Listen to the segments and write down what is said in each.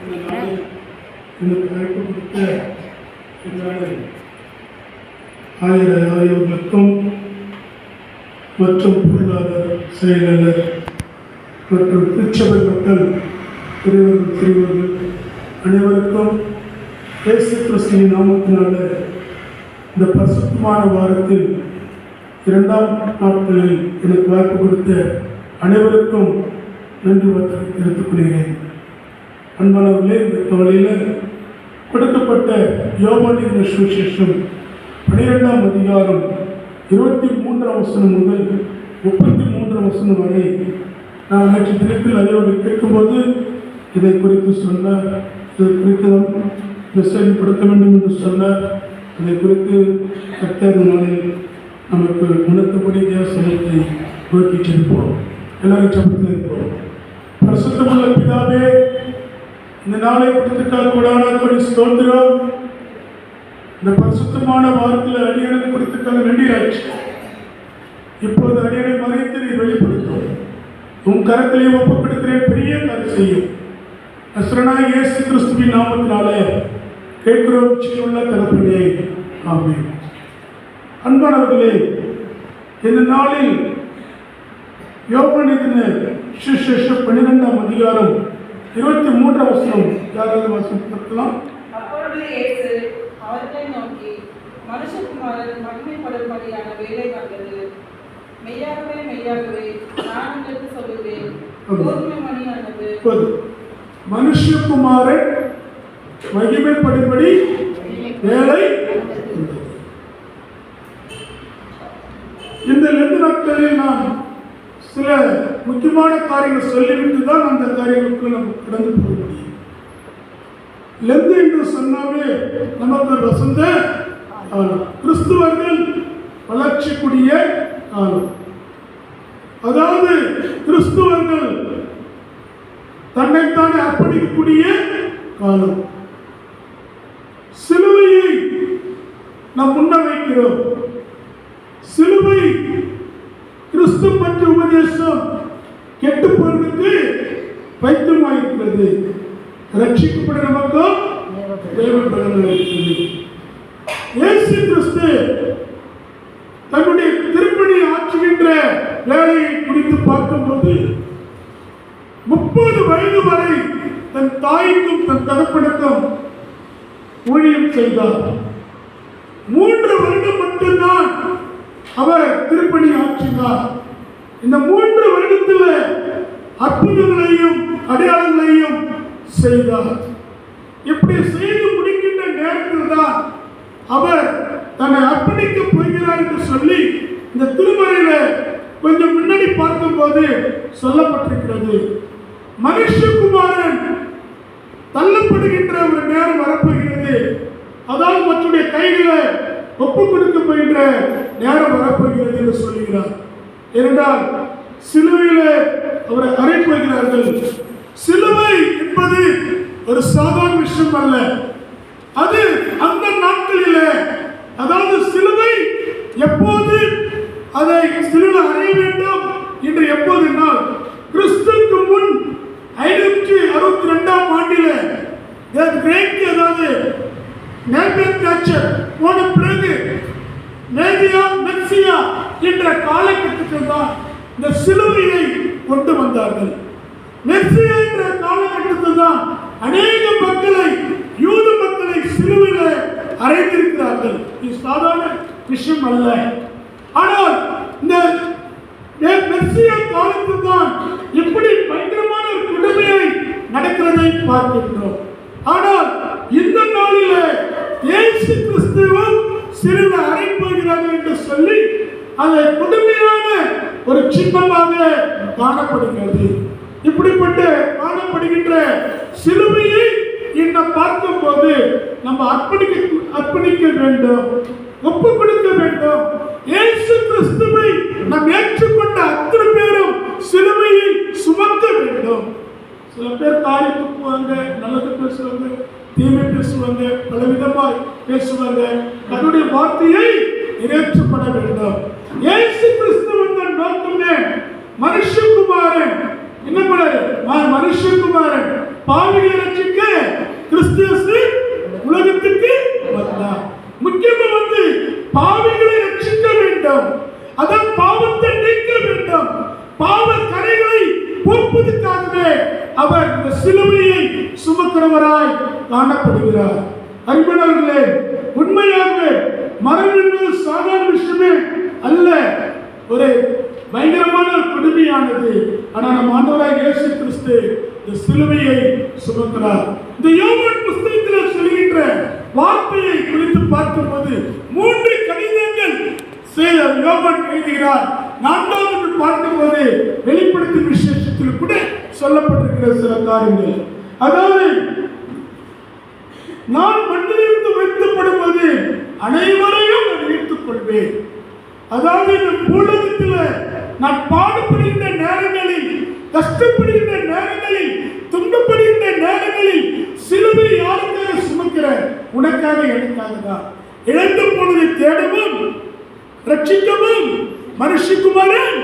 இந்த நாளில் எனக்கு வாய்ப்பு கொடுத்த ஆயர்களுக்கும் மற்றும் பொருளாளர் செயலாளர் மற்றும் திருச்சபை மக்கள் பெரியவர்கள் அனைவருக்கும் இயேசு கிறிஸ்துவின் நாமத்தினால இந்த பரிசுத்தமான வாரத்தில் 2ஆம் நாட்களில் எனக்கு வாய்ப்பு கொடுத்த அனைவருக்கும் நன்றி தெரிவித்துக் கொள்கிறேன். அன்பானவர்களே, இந்த காலையில் கொடுக்கப்பட்ட யோவானின் சுவிசேஷம் 12ஆம் அதிகாரம் 23ஆம் வசனம் முதல் 33ஆம் வசனம் வரை நான் நேற்று தினத்தில் அறிவுரை கேட்கும்போது இதை குறித்து சொன்னார். இதை குறித்து மெசேஜ் கொடுக்க வேண்டும் என்று சொன்னார். அதை குறித்து கர்த்தர் நாளில் நமக்கு உணர்த்தபடி தேவசனத்தை நோக்கிட்டிருப்போம். எல்லாரும் சபத்தில் இருப்போம். பரிசுத்தமுள்ள பிதாவே, இந்த நாளை கொடுத்துக்காக கூடான ஸ்தோத்திரம். இந்த பரிசுத்தமான வாரத்தில் அடியனை கொடுத்துக்காக நன்றி ஆயிடுச்சு. இப்போது அடியனை மறைத்து நீ வெளிப்படுத்தும். உன் கரத்திலே ஒப்புக்கொடுக்கிறேன், பெரிய காரியம் செய்யும். நசரேயனாகிய இயேசு கிறிஸ்துவின் நாமத்தினாலே கேட்கிறோம் ஜீவனுள்ள தகப்பனே, ஆமென். அன்பானவர்களே, இந்த நாளில் யோவானின் சுவிசேஷம் 12ஆம் அதிகாரம் 23ஆம் வசனம் யாராவது வாசிக்கலாம்? அப்பொழுது இயேசு அவர்களை நோக்கி, மனுஷகுமாரன் மகிமைப்படும்படியான வேலை வந்தது. மெய்யாகவே மெய்யாகவே நான் உங்களுக்கு சொல்லுவேன், கோதுமை மணியானது மனுஷகுமாரன் மகிமைப்படும்படி வேலை. இந்த 2 நாட்களில் நாம் சில முக்கியமான காரியங்கள் சொல்லிவிட்டு தான் அந்த காரியங்களுக்கு நம்ம கடந்து போக முடியும். லெந்து என்று சொன்னாவே நமக்கு வசந்த காலம், கிறிஸ்துவர்கள் வளர்ச்சிக்குரிய காலம். அதாவது கிறிஸ்துவர்கள் தன்னைத்தானே அர்ப்பணிக்கக்கூடிய காலம். சிலுவையை நாம் முன்ன வைக்கிறோம். சிலுவை கிறிஸ்து பற்றிய உபதேசம் கெட்டு போவதற்கு வைத்தியமாயிருக்கிறது. ரட்சிக்கப்பட நமக்கும் தேவ பலன் இருக்கிறது. இயேசு கிறிஸ்து தன்னுடைய திருப்பணி ஆற்றுகின்ற வேலையை குறித்து பார்க்கும்போது 30 வயது வரை தன் தாய்க்கும் தன் தகப்பனுக்கும் ஊழியம் செய்தார். 3 வருடம் மட்டும்தான் அவர் திருப்பணி ஆற்றினார். இந்த 3 வருடத்தில் அற்புதங்களையும் அடையாளங்களையும் செய்தார். இப்படி செய்து முடிக்கின்ற நேரத்தில் தான் அவர் தன்னை அர்ப்பணிக்க போகிறார் என்று சொல்லி இந்த திருமறையில கொஞ்சம் முன்னாடி பார்க்கும்போது சொல்லப்பட்டிருக்கிறது. மனுஷகுமாரன் தள்ளப்படுகின்ற ஒரு நேரம் வரப்போகிறது. அதாவது மற்றடைய கைகளை ஒப்புக் கொடுக்க போகின்ற நேரம் வரப்போகிறது என்று சொல்லுகிறார். ஏனென்றால் சிலுவையிலே அவரை அறைப்போகிறார்கள். சிலுவை என்பது ஒரு சாதாரண விஷயம் அல்ல. அது அந்த நாட்களிலே, அதாவது சிலுவை எப்போது அதை சிலுவை அறைய வேண்டும் என்று எப்போது கிறிஸ்துவுக்கு முன் 562ஆம் ஆண்டிலே கிரேக்கு, அதாவது போன பிறகு மேதியா மெர்சியா என்ற காலகட்டத்தில் தான் இந்த சிலுவையை கொண்டு வந்தார்கள். மெர்சியா என்ற காலகட்டத்தில் தான் அநேக மக்களை, யூத மக்களை சிலுவையில் அறைந்திருக்கிறார்கள். இது சாதாரண விஷயம் அல்ல. ஆனால் இந்த மெர்சியா காலத்தில் தான் இப்படி பயங்கரமான ஒரு கொடுமையை நடக்கிறதை பார்க்கின்றோம். ஆனால் இந்த நாளிலே இயேசு கிறிஸ்துவும் சிலுவையில் அறையப்போகிறார்கள் என்று சொல்லி அதை கொடுமையான ஒரு சின்னமாக காணப்படுகிறது. இப்படிப்பட்ட காணப்படுகின்ற சிலுவையை இன்னும் பார்க்கும்போது நம்ம அர்ப்பணிக்க வேண்டும், ஒப்புக் கொடுக்க வேண்டும். இயேசு கிறிஸ்துவை நாம் ஏற்றுக்கொண்ட அத்தனை பேரும் சிலுவையை சுமக்க வேண்டும். சில பேர் காரி துப்புவாங்க, நல்லது பேசுவாங்க, தீமை பேசுவாங்க, பலவிதமாய் பேசுவாங்க. தன்னுடைய வார்த்தையை நிறைவேற்றப்பட வேண்டும். இயேசு கிறிஸ்துவின் நோக்கமே மனுஷகுமாரன் என்ன பண்ணாரு? மனுஷகுமாரன் பாவிகளை ரட்சிக்க அவர் இந்த சிலுவையை சுமக்கிறவராய் காணப்படுகிறார். அருமையானவர்களே, உண்மையாகவே மரணம் என்பது சாதாரண விஷயமே அல்ல, ஒரு பயங்கரமான கொடுமையானது. ஆனால் நம் ஆண்டவராய் இயேசு கிறிஸ்து இந்த சிலுவையை சுமக்கிறார். இந்த யோவான் புத்தகத்தில் சொல்கின்ற வார்த்தையை குறித்து பார்க்கும்போது 3 கடிதங்கள் யோவான் எழுதுகிறார். 4வது பார்க்கும்போது வெளிப்படுத்தும் விசேஷத்தில் கூட சொல்லப்பட்டிருக்கிற சில காரியங்கள், அதாவது நான் மண்ணிலிருந்து உயர்த்தப்படும்போது அனைவரையும் நான் உயர்த்துக் கொள்வேன். அதாவது இந்த உலகத்தில் நான் பாடுபடுகின்ற நேரங்களில், கஷ்டப்படுகின்ற நேரங்களில், துன்பப்படுகின்ற நேரங்களில் சிலுவை யாருக்காக சுமக்கிற? உனக்காக, எனக்காக தான். இழந்து போனதை தேடவும் ரட்சிக்கவும் மனுஷகுமாரன்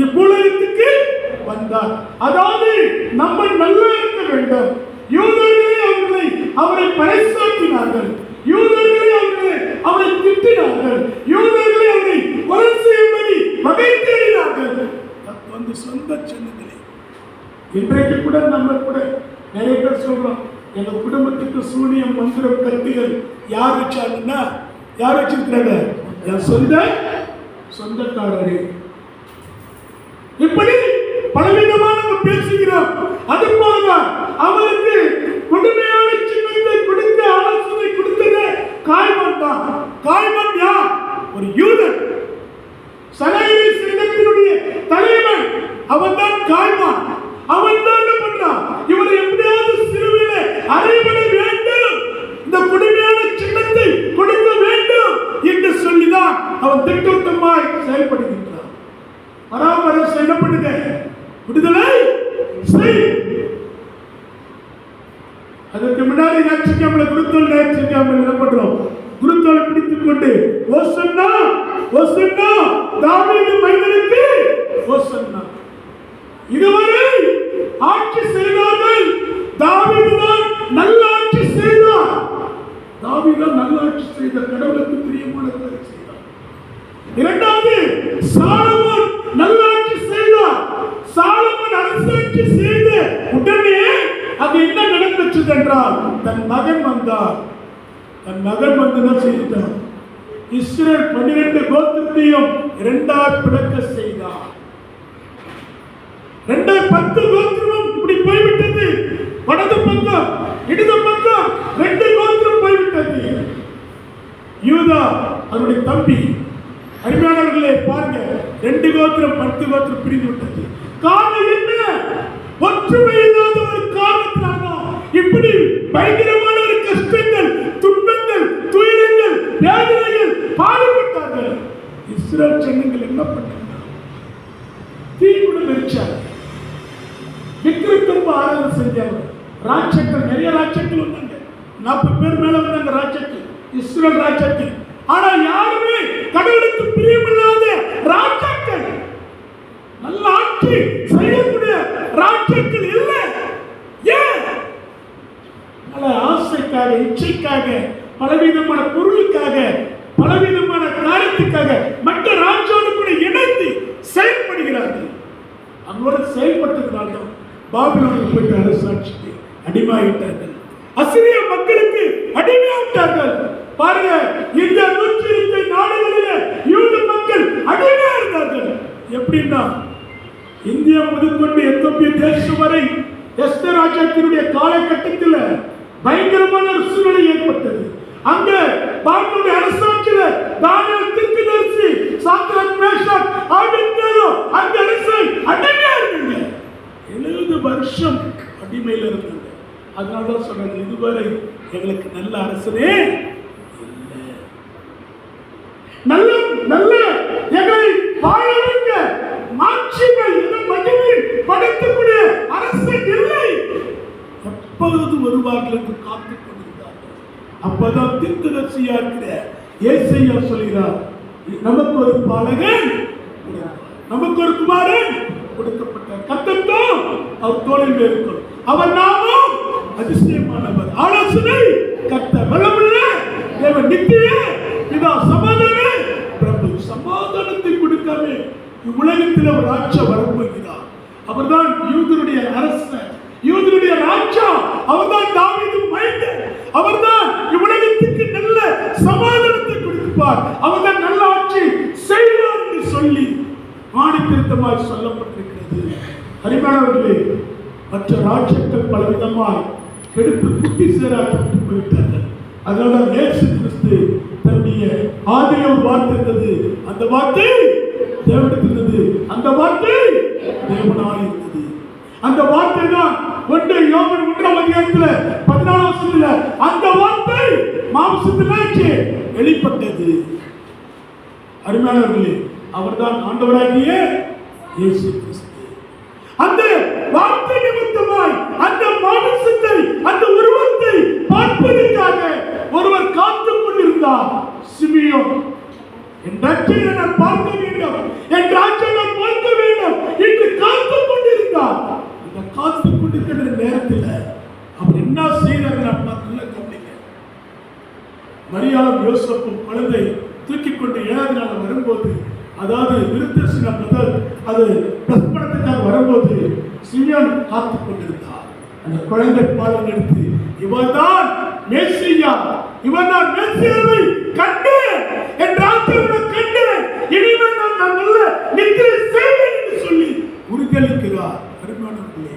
இவ்வுலகத்துக்கு வந்தார். அதாவது நம்ம நல்லா இருக்க வேண்டும். யூதர்களே அவரை பறைசாற்றினார்கள், யூதர்களே அவரை திட்டினார்கள், யூதர்களே அவரை கொலை செய்யும்படி வகை தேடினார்கள். வந்து சொந்த சொந்தங்களே, இன்றைக்கு கூட நம்ம கூட நிறைய பேர் சொல்றோம், எங்க குடும்பத்துக்கு சூனியம் மந்திரம் கருத்துகள் யார் வச்சாங்கன்னா, யார் வச்சிருக்கிறாங்க? என் சொந்தக்காரரே. இப்படி பலவிதமாக நம்ம பேசுகிறோம். அது போலதான் அவருக்கு கொடுமையான சின்னத்தை கொடுக்க ஆலோசனை கொடுத்தது காய்மன் தான். காய்மன் யார்? ஒரு யூதன், சனாயிரி சங்கத்தினுடைய தலைவன். அவன் தான் காய்மன். அவன் தான் என்ன பண்றான்? இவரை எப்படியாவது சிலுவையிலே அறையப்பட வேண்டும், இந்த கொடுமையான சின்னத்தை கொடுக்க வேண்டும் என்று சொல்லிதான் அவன் திட்டவட்டமாய் செயல்படுகின்றான். பராமரிப்பு என்ன பண்ணுங்க? விடுதலை செய். அதற்கு முன்னாடி ஞாயிற்றுக்கிழமை குருத்தோல், ஞாயிற்றுக்கிழமை என்ன பண்றோம்? குருத்தோலை பிடித்துக் கொண்டு ஓசன்னா ஓசன்னா தாவீது மகனுக்கு ஓசன்னா. இதுவரை ஆட்சி செய்தார்கள். தாவீது தான் நல்ல ஆட்சி செய்தார். தாவீது நல்ல ஆட்சி செய்த, கடவுளுக்கு பிரியமான காரியம் செய்தார். இரண்டாவது, சாலமோன் நல்ல ஆட்சி செய்தார். சாலமோன் அரசாட்சி செய்த உடனே அது என்ன நடந்துச்சு என்றால், தன் மகன் வந்தார். தன் மகன் வந்து என்ன செய்தார்? இஸ்ரேல் 12 கோத்திரத்தையும் 2ஆக பிளக்க செய்தார். 10 கோத்திரமும் இப்படி போய்விட்டது. வடது பக்கம் இடது பக்கம் 2 கோத்திரம் போய்விட்டது. யூதா அவருடைய தம்பி. அருமையானவர்களே பாருங்க, 2 கோத்திரம் 10 கோத்திரம் பிரிந்து விட்டது. காரணம் என்ன? ஒற்றுமை இல்லாத ஒரு காரணத்தினால இப்படி பயங்கரமான ஒரு கஷ்டங்கள், துன்பங்கள், துயரங்கள், வேதனைகள் பாடுபட்டார்கள். இஸ்ரேல் ஜனங்கள் என்ன பண்ணாங்க? தீவுடன் வெடிச்சாங்க. விக்கிரத்துக்கு ஆராதனை செஞ்சாங்க. ராட்சக்கள், நிறைய ராட்சக்கள் வந்தாங்க. 40 பேர் மேல வந்தாங்க ராட்சக்கள், இஸ்ரேல் ராட்சக்கள். ஆனா யாருமே கடவுளுக்கு பிரியமில்லாத ராட்சக்கள், நல்ல ஆட்சி செய்யக்கூடிய ராட்சக்கள் இல்லை. ஏன்? நல்ல ஆசைக்காக, இச்சைக்காக, பலவிதமான பொருளுக்காக, பலவிதமான காரியத்துக்காக மற்ற ராஜ்யோடு கூட இணைந்து செயல்படுகிறார்கள். அவங்களோட செயல்பட்டதுனால்தான் பாபிலோனுக்கு போயிட்டு அரசாட்சிக்கு அடிமையாயிட்டார்கள். அசிரிய மக்களுக்கு அடிமையாயிட்டார்கள். பாருங்க, இந்த 120 நாடுகளில் யூத மக்கள் அடிமையா இருந்தார்கள். எப்படின்னா, இந்தியா முதற்கொண்டு எத்தோப்பிய தேசம் வரை எஸ்தர் ராஜாத்தினுடைய காலகட்டத்தில் பயங்கரமான ஒரு சூழ்நிலை ஏற்பட்டது. அங்க பாபிலோனுடைய அரசாட்சியில் தானியேல் தீர்க்கதரிசி, சாத்ராக், மேஷாக், ஆபேத்நேகோ அந்த அரசை அடிமையா இருந்தாங்க. 70 வருஷம் அடிமையில் இருந்தாங்க. அதனால சொன்னாங்க, இதுவரை எங்களுக்கு நல்ல அரசனே இல்லை, நல்ல நல்ல எங்களை வாழ வைக்க மாட்சிமை மகிமை படைக்கக்கூடிய அரசன் இல்லை. எப்பொழுது வருவார்கள் என்று காத்துக் கொண்டிருந்தார்கள். அப்பதான் தீர்க்கதரிசியா இருக்கிற ஏசாயா சொல்கிறார், நமக்கு ஒரு பாலகன், நமக்கு ஒரு குமாரன் கொடுக்கப்பட்டார். கர்த்தத்தோ அவர் தோளில் இருக்கும். அவர் நாமம் அதிசயமானவர், ஆலோசனை கர்த்தர், வல்லமையுள்ள தேவன், நித்திய பிதா, சமாதான பிரபு. சமாதானத்தை கொடுக்காம இவ்வுலகத்தில் ஒரு ஆட்சி வரப்போகிறார். அவர்தான் யூதருடைய அரசர், யூதருடைய அவர்தான் தாவீது மைந்தன், அவர்தான் இவ்வுலகத்துக்கு நல்ல சமாதானத்தை கொடுப்பார், அவர்தான் நல்ல ஆட்சி செய்வார் என்று சொல்லி ஆணித்திருத்தமாய் சொல்லப்பட்டிருக்கிறது. அருமையானவர்களே, மற்ற ராஜ்யங்கள் பலவிதமாய் கெடுத்து குட்டி சேராக்கப்பட்டு போய்விட்டார்கள். அதனால இயேசு கிறிஸ்து தன்னுடைய ஆதியிலே ஒரு வார்த்தை இருந்தது, அந்த வார்த்தை தேவனிடத்தில் இருந்தது, அந்த வார்த்தை தேவனாய் இருந்தது. அந்த வார்த்தை தான் யோவான் 1ஆம் அதிகாரத்தில் 14ஆம் வசனத்தில் அந்த வார்த்தை மாம்சத்திலே வெளிப்பட்டது. அருமையானவர்களே, அவர்தான் ஆண்டவராகிய இயேசு கிறிஸ்து. அந்த வார்த்தை நிமித்தமாய் அந்த மாம்சத்தை, அந்த உருவத்தை பார்ப்பதற்காக ஒருவர் காத்துக் கொண்டிருந்தார். சிமியோன், என் ரட்சகரை நான் பார்க்க வேண்டும், என் ராஜ்யத்தை நான் பார்க்க வேண்டும் என்று காத்துக் கொண்டிருந்தார். அந்த காத்துக் கொண்டிருக்கிற நேரத்தில் அவர் என்ன செய்தார்? நல்ல கவனிங்க. மரியாளும் யோசேப்பும் குழந்தை தூக்கிக் கொண்டு 7ஆவது நாள் வரும்போது, அதாவது விருத்தசனம் அது பிரஸ்பணத்துக்காக வரும்போது சிமியோன் காத்துக் கொண்டிருந்தார். அந்த குழந்தை பாலம் எடுத்து, இவர்தான் மேசியா, இவர்தான் மேசியாவை கண்டு என் ராஜ்யத்தை கண்டு இனிமேல் நான் நல்ல நித்திரை செய்வேன் என்று சொல்லி உறுதியளிக்கிறார். அருமையானவர்களே,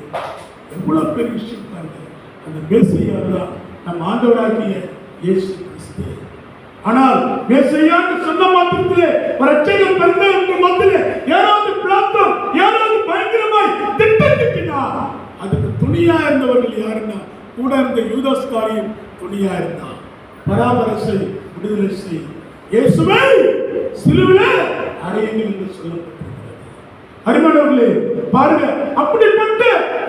எவ்வளவு பெரிய விஷயம் பாருங்க. அந்த மேசியா தான் நம் ஆண்டவராகிய இயேசு கிறிஸ்து. ஆனால் மேசியான்னு சொன்ன மாத்திரத்திலே ஒரு ரட்சகர் பிறந்தார் என்ற மாத்திரத்திலே யாராவது பிளாத்தம், யாராவது பயங்கரமாய் திட்டத்திட்டினார். அதுக்கு துணியா இருந்தவர்கள் யாருன்னா கூட இருந்த யூதாஸ்காரியும் துணியா இருந்தார். பராபரசை விடுதலை செய், இயேசுவை சிலுவையிலே அறையுங்கள் என்று சொல்லப்பட்டிருக்கிறது. அருமையானவர்களே, பாருங்க, அப்படிப்பட்ட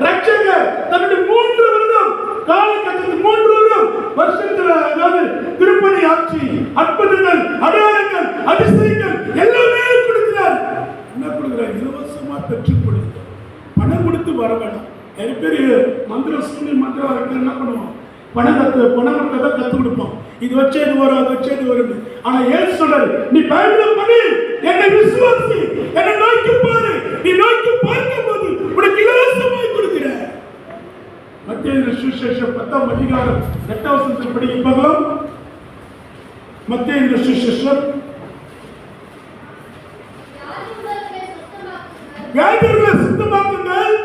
ரட்சகர் தன்னுடைய 3 வருடம் காலகட்டத்தில் 3 வருடம் வருஷத்துல, அதாவது திருப்பணி ஆட்சி, அற்புதங்கள், அடையாளங்கள், அதிசயங்கள் எல்லாமே கொடுக்கிறார். என்ன கொடுக்கிறார்? இலவசமா பெற்றுக் கொடுங்க, பணம் கொடுத்து வர வேண்டாம். நிறைய பேர் மந்திரம் சொல்லி மந்திரம் என்ன பண்ணுவோம்? பணம் கொடுத்தா கத்து கொடுப்போம். இது வச்சே இது வரும், அது வச்சே இது வரும். ஆனா ஏன் சொல்றாரு? நீ பைபிள் பண்ணி என்னை விசுவாசி, என்னை நோக்கி பாரு, நீ நோக்கி பார்க்கும் போது உனக்கு இலவசமாய் கொடுக்கிறேன். மத்தேயு சுவிசேஷம் 10ஆம் அதிகாரம் 8ஆம் வசனத்தில் படிக்கும் பார்க்கலாம். மத்தேயு சுவிசேஷம், வியாதிகளை சுத்தமாக்குங்கள்,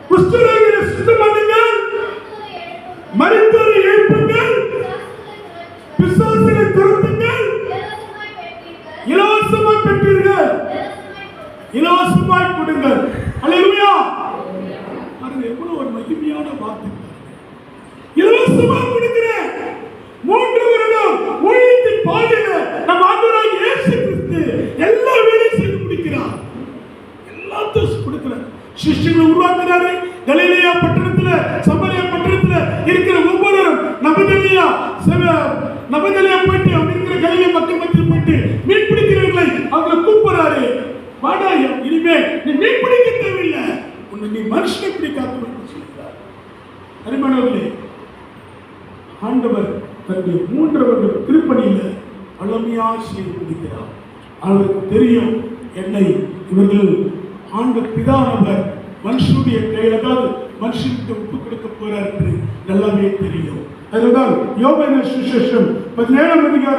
குஷ்டரோகிகளை சுத்தம் பண்ணுங்கள், மரித்தோரை எழுப்புங்கள், பிசாசுகளை துரத்துங்கள், இலவசமாய் பெற்றீர்கள், இலவசமாய் கொடுங்கள். அல்லேலூயா. அது எவ்வளவு ஒரு மகிமையான வார்த்தை. இலவசமாய் கொடுக்கிறேன். 3 வருடம் ஊழியத்தின் பாதையில நம் ஆண்டவராகிய இயேசு கிறிஸ்து எல்லா வேலையும் செய்து முடிக்கிறார். எல்லாத்தையும் கொடுக்கிறார். சிஷ்யர்களை உருவாக்குறாரு. கலிலேயா பட்டணத்துல, சமாரியா பட்டணத்துல இருக்கிற ஒவ்வொருவரும் நபதலியா போயிட்டு அவங்க இருக்கிற கலிலேய மக்கள் மத்தியில் போயிட்டு மீன் பிடிக்கிறவர்களை அவங்களை கூப்பிடுறாரு. வாடா, இனிமே நீ மீன் பிடிக்க தேவையில்லை, உன்னை நீ மனுஷனை பிடிக்காத சொல்கிறார். அருமையானவர்களே, ஆண்டவர் தன்னுடைய 3 வருட திருப்பணியில வல்லமையாக செய்து முடிக்கிறார். அவருக்கு தெரியும், என்னை இவர்கள் ஆண்டு பிதானவர் மனுஷனுடைய கையில், அதாவது மனுஷனுக்கு ஒப்பு கொடுக்க போறார் என்று நல்லாவே தெரியும். அதுதான் யோவான் சுவிசேஷம் 17ஆம் அதிகாரம்